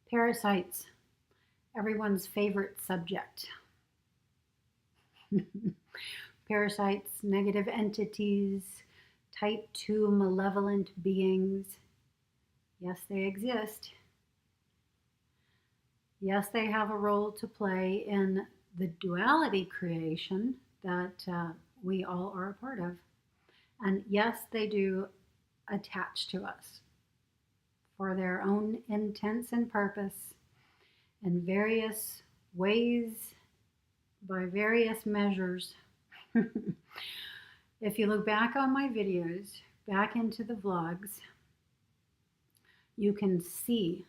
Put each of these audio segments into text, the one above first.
Parasites, everyone's favorite subject. Parasites, negative entities, type 2 malevolent beings. Yes, they exist. Yes, they have a role to play in the duality creation that we all are a part of. And yes, they do attach to us for their own intents and purpose in various ways, by various measures. If you look back on my videos, back into the vlogs, you can see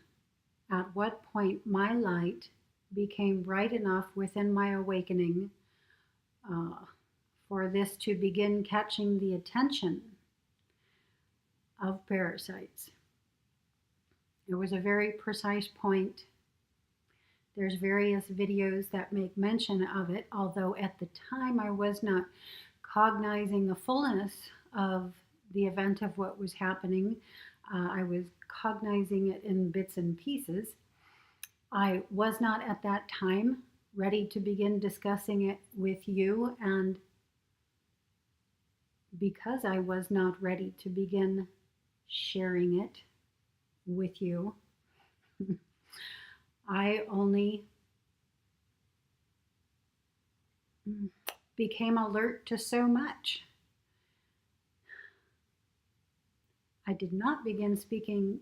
at what point my light became bright enough within my awakening for this to begin catching the attention of parasites. It was a very precise point. There's various videos that make mention of it, although at the time I was not cognizing the fullness of the event of what was happening. I was cognizing it in bits and pieces. I was not at that time ready to begin discussing it with you, and because I was not ready to begin sharing it with you, I only became alert to so much. I did not begin speaking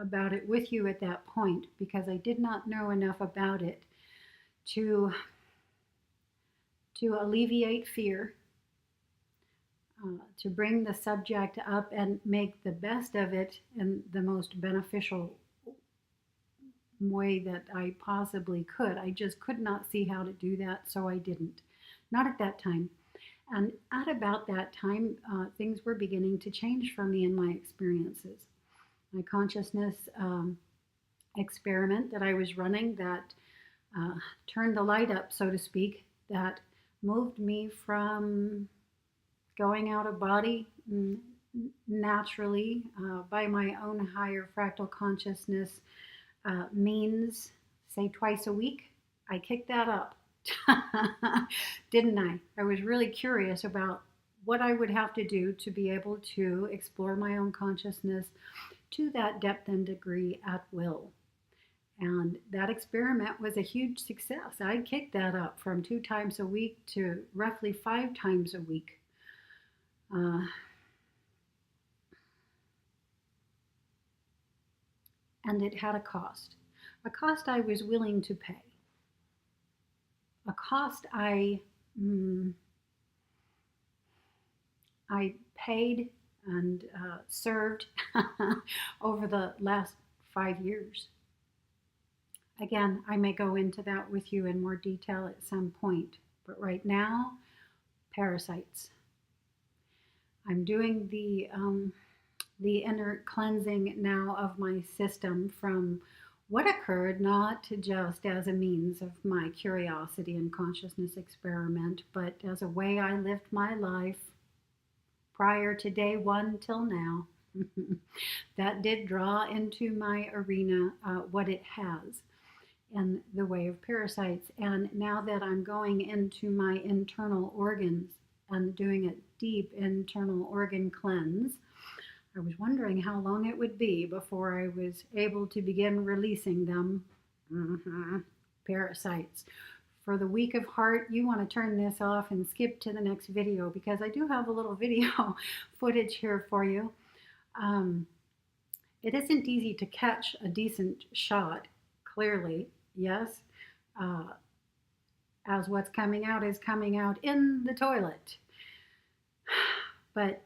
about it with you at that point because I did not know enough about it to alleviate fear, to bring the subject up and make the best of it in the most beneficial way that I possibly could. I just could not see how to do that, so I didn't. Not at that time. And at about that time, things were beginning to change for me in my experiences. My consciousness experiment that I was running that turned the light up, so to speak, that moved me from going out of body naturally by my own higher fractal consciousness means, say twice a week. I kicked that up, didn't I? I was really curious about what I would have to do to be able to explore my own consciousness to that depth and degree at will. And that experiment was a huge success. I kicked that up from 2 times a week to roughly 5 times a week. And it had a cost I was willing to pay, a cost I paid and served over the last 5 years. Again, I may go into that with you in more detail at some point, but right now, parasites. I'm doing the inner cleansing now of my system from what occurred, not just as a means of my curiosity and consciousness experiment, but as a way I lived my life prior to day one till now. That did draw into my arena what it has in the way of parasites. And now that I'm going into my internal organs and doing a deep internal organ cleanse, I was wondering how long it would be before I was able to begin releasing them. Parasites. For the week of heart, you want to turn this off and skip to the next video because I do have a little video footage here for you. It isn't easy to catch a decent shot, clearly, yes, as what's coming out is coming out in the toilet. But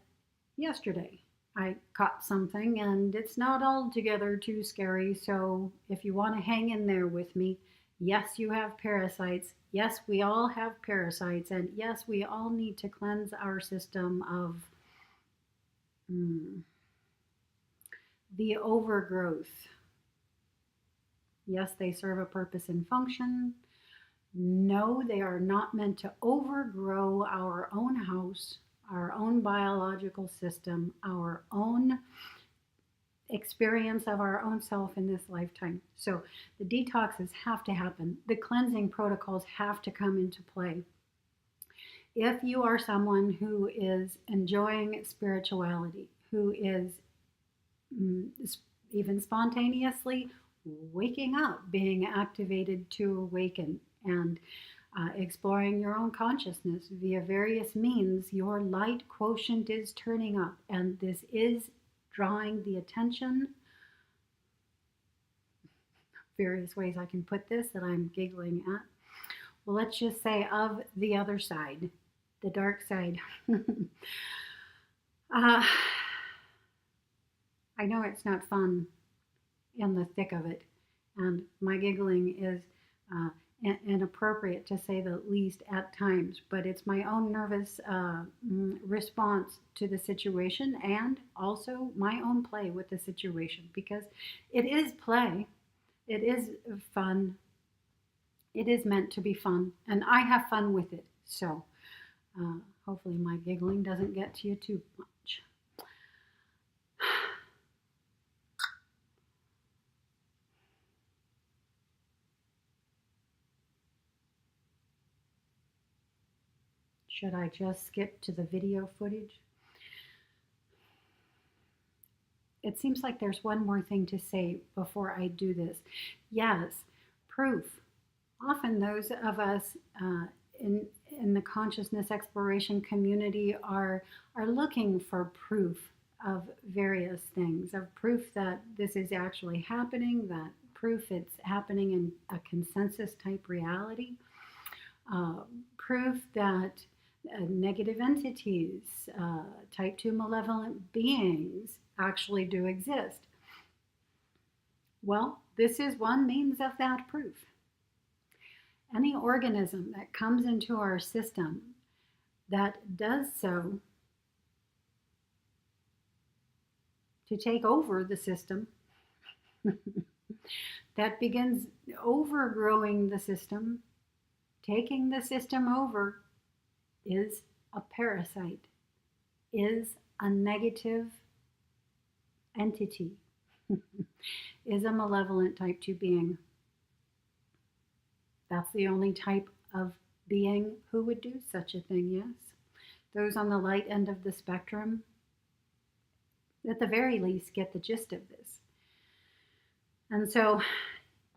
yesterday, I caught something and it's not altogether too scary. So if you want to hang in there with me, yes, you have parasites. Yes, we all have parasites. And yes, we all need to cleanse our system of the overgrowth. Yes, they serve a purpose and function. No, they are not meant to overgrow our own house, our own biological system, our own experience of our own self in this lifetime. So the detoxes have to happen. The cleansing protocols have to come into play. If you are someone who is enjoying spirituality, who is mm, even spontaneously waking up, being activated to awaken, and exploring your own consciousness via various means, your light quotient is turning up, and this is drawing the attention. Various ways I can put this that I'm giggling at. Well, let's just say of the other side, the dark side. I know it's not fun in the thick of it, and my giggling is inappropriate to say the least at times, but it's my own nervous response to the situation, and also my own play with the situation, because it is play, it is fun, it is meant to be fun, and I have fun with it. So hopefully my giggling doesn't get to you too much. Should I just skip to the video footage? It seems like there's one more thing to say before I do this. Yes, proof. Often those of us in the consciousness exploration community are looking for proof of various things, of proof that this is actually happening, that proof it's happening in a consensus type reality, proof that negative entities, type 2 malevolent beings actually do exist. Well, this is one means of that proof. Any organism that comes into our system that does so to take over the system, that begins overgrowing the system, taking the system over, is a parasite, is a negative entity, is a malevolent type 2 being. That's the only type of being who would do such a thing, yes. Those on the light end of the spectrum, at the very least, get the gist of this. And so,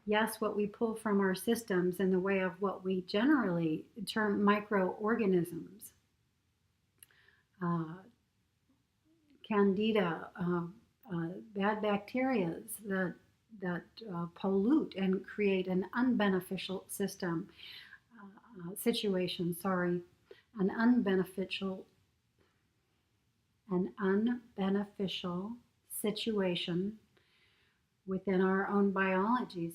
yes, what we pull from our systems in the way of what we generally term microorganisms, candida, bad bacteria that pollute and create an unbeneficial an unbeneficial situation within our own biologies.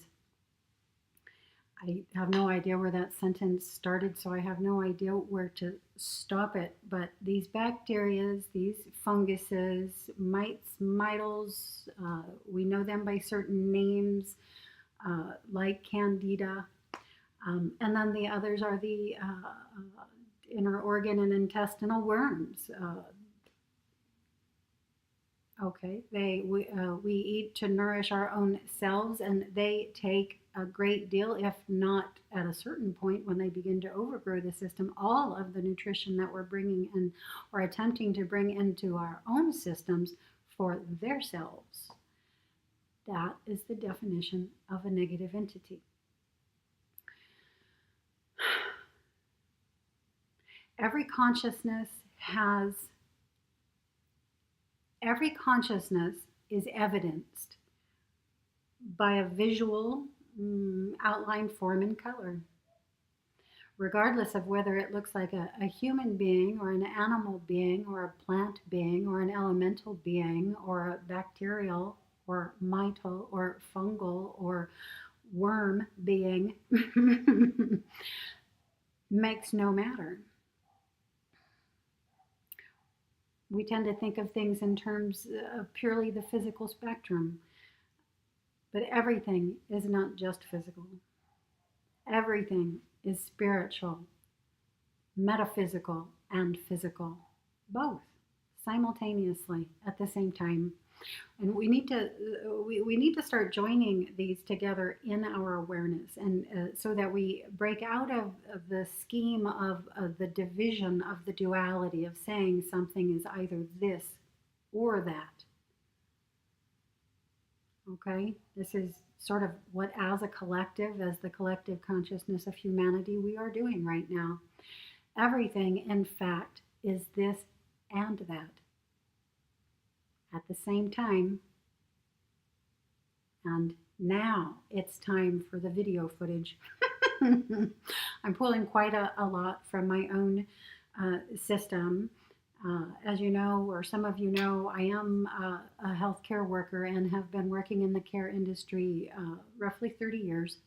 I have no idea where that sentence started, so I have no idea where to stop it. But these bacteria, these funguses, mites, mitals, we know them by certain names, like candida. And then the others are the inner organ and intestinal worms. We eat to nourish our own selves, and they take a great deal, if not at a certain point when they begin to overgrow the system, all of the nutrition that we're bringing in or attempting to bring into our own systems for their selves. That is the definition of a negative entity. Every consciousness is evidenced by a visual outline, form, and color, regardless of whether it looks like a human being or an animal being or a plant being or an elemental being or a bacterial or mital or fungal or worm being. Makes no matter. We tend to think of things in terms of purely the physical spectrum. But everything is not just physical. Everything is spiritual, metaphysical, and physical, both simultaneously at the same time. And we need to start joining these together in our awareness, and so that we break out of the scheme of the division of the duality of saying something is either this or that. Okay, this is sort of what, as a collective, as the collective consciousness of humanity, we are doing right now. Everything, in fact, is this and that at the same time. And now it's time for the video footage. I'm pulling quite a lot from my own system. As you know, or some of you know, I am a healthcare worker and have been working in the care industry roughly 30 years.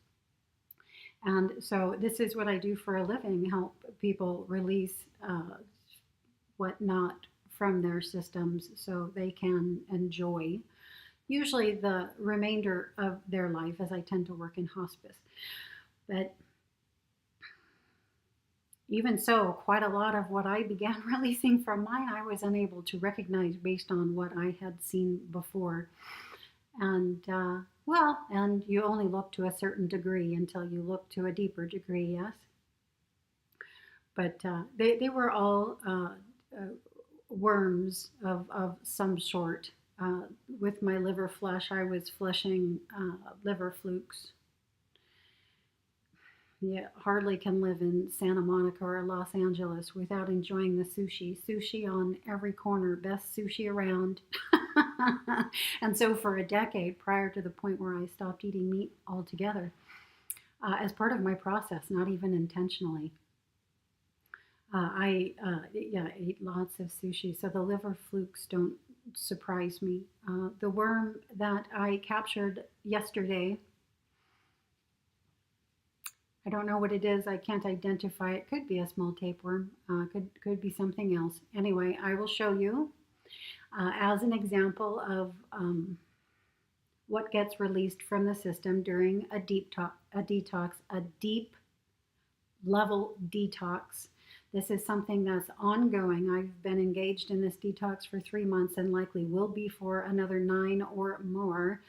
And so this is what I do for a living, help people release whatnot from their systems so they can enjoy usually the remainder of their life, as I tend to work in hospice. But even so, quite a lot of what I began releasing from mine, I was unable to recognize based on what I had seen before. And well, and you only look to a certain degree until you look to a deeper degree, yes? But they were all worms of some sort. With my liver flush, I was flushing liver flukes. Yeah, hardly can live in Santa Monica or Los Angeles without enjoying the sushi. Sushi on every corner, best sushi around. And so for a decade, prior to the point where I stopped eating meat altogether, as part of my process, not even intentionally, I yeah, ate lots of sushi. So the liver flukes don't surprise me. The worm that I captured yesterday, I don't know what it is. I can't identify it. Could be a small tapeworm. Could be something else. Anyway, I will show you as an example of what gets released from the system during a detox, a deep level detox. This is something that's ongoing. I've been engaged in this detox for 3 months and likely will be for another 9 or more,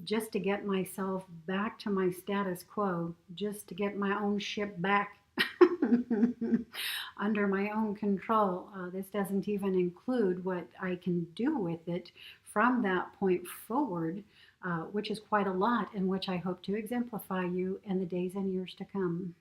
just to get myself back to my status quo, just to get my own ship back under my own control. This doesn't even include what I can do with it from that point forward, which is quite a lot, and which I hope to exemplify you in the days and years to come.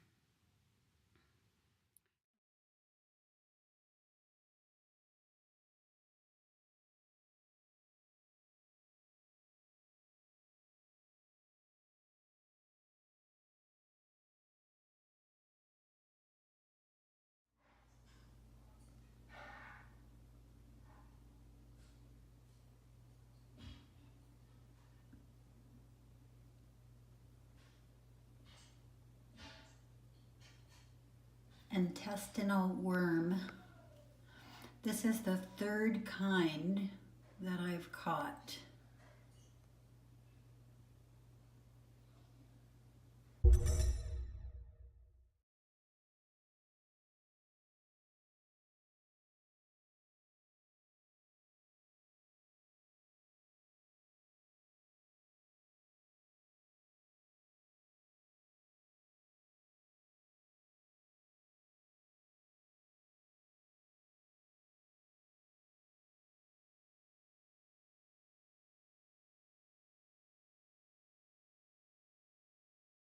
Intestinal worm. This is the third kind that I've caught.